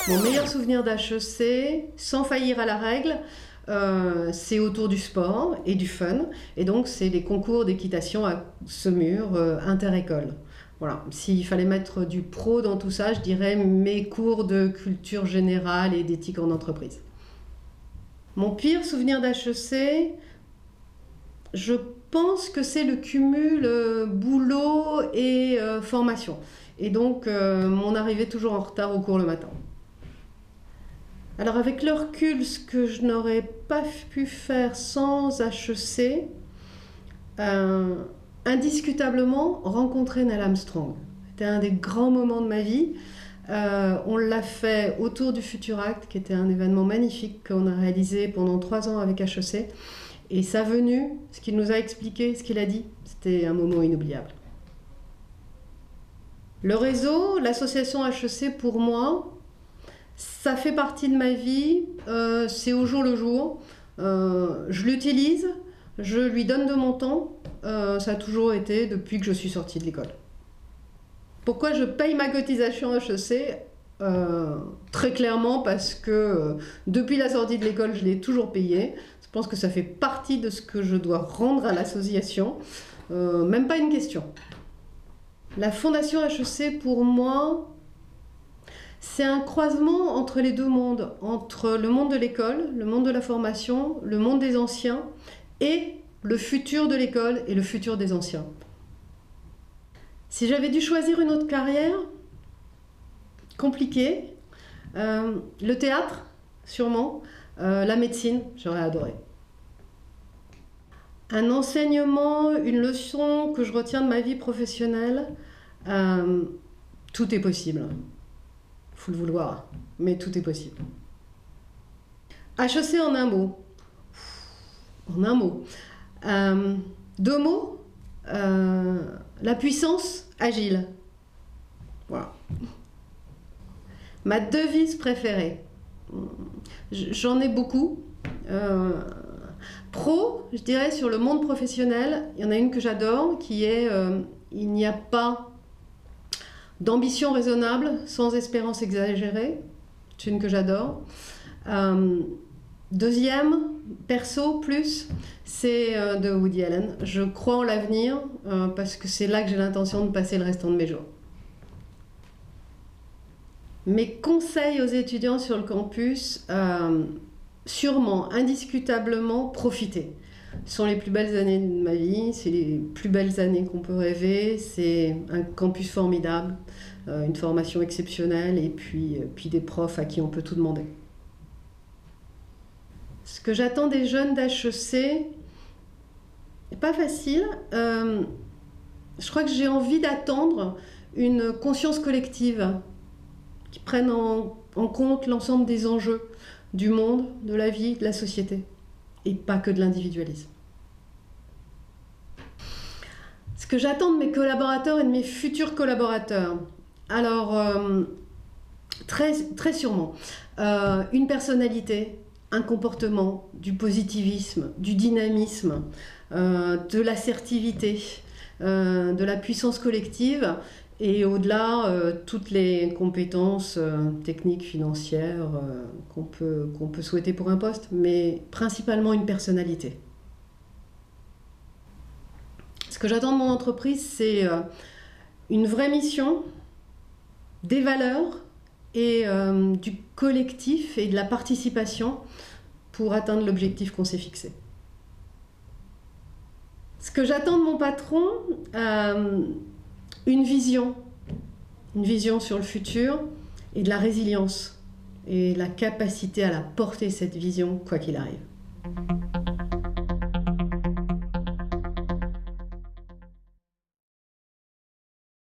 Mon meilleur souvenir d'HEC, sans faillir à la règle, c'est autour du sport et du fun. Et donc, c'est les concours d'équitation à Saumur, inter-école. Voilà. S'il fallait mettre du pro dans tout ça, je dirais mes cours de culture générale et d'éthique en entreprise. Mon pire souvenir d'HEC, je pense que c'est le cumul boulot et formation. Et donc, mon arrivée toujours en retard au cours le matin. Alors avec le recul, ce que je n'aurais pas pu faire sans HEC, indiscutablement rencontrer Neil Armstrong. C'était un des grands moments de ma vie. On l'a fait autour du Future Act, qui était un événement magnifique qu'on a réalisé pendant 3 ans avec HEC. Et sa venue, ce qu'il nous a expliqué, ce qu'il a dit, c'était un moment inoubliable. Le réseau, l'association HEC pour moi, ça fait partie de ma vie, c'est au jour le jour. Je l'utilise, je lui donne de mon temps. Ça a toujours été depuis que je suis sortie de l'école. Pourquoi je paye ma cotisation HEC ? Très clairement parce que depuis la sortie de l'école, je l'ai toujours payée. Je pense que ça fait partie de ce que je dois rendre à l'association. Même pas une question. La fondation HEC, pour moi, c'est un croisement entre les deux mondes, entre le monde de l'école, le monde de la formation, le monde des anciens et le futur de l'école et le futur des anciens. Si j'avais dû choisir une autre carrière, compliqué, le théâtre, sûrement, la médecine, j'aurais adoré. Un enseignement, une leçon que je retiens de ma vie professionnelle, tout est possible. Faut le vouloir, mais tout est possible. HEC en un mot. En un mot. 2 mots. La puissance agile. Voilà. Ma devise préférée. J'en ai beaucoup. Pro, je dirais sur le monde professionnel, il y en a une que j'adore qui est il n'y a pas d'ambition raisonnable sans espérance exagérée. C'est une que j'adore. Deuxième, perso, plus, c'est de Woody Allen. Je crois en l'avenir parce que c'est là que j'ai l'intention de passer le restant de mes jours. Mes conseils aux étudiants sur le campus, sûrement, indiscutablement, profiter. Ce sont les plus belles années de ma vie, c'est les plus belles années qu'on peut rêver, c'est un campus formidable, une formation exceptionnelle et puis des profs à qui on peut tout demander. Ce que j'attends des jeunes d'HEC n'est pas facile. Je crois que j'ai envie d'attendre une conscience collective qui prenne en compte l'ensemble des enjeux du monde, de la vie, de la société, et pas que de l'individualisme. Ce que j'attends de mes collaborateurs et de mes futurs collaborateurs, alors très sûrement, une personnalité, un comportement, du positivisme, du dynamisme, de l'assertivité, de la puissance collective et au-delà toutes les compétences techniques, financières qu'on peut souhaiter pour un poste, mais principalement une personnalité. Ce que j'attends de mon entreprise, c'est une vraie mission, des valeurs et du collectif et de la participation pour atteindre l'objectif qu'on s'est fixé. Ce que j'attends de mon patron, une vision sur le futur et de la résilience et la capacité à la porter, cette vision, quoi qu'il arrive.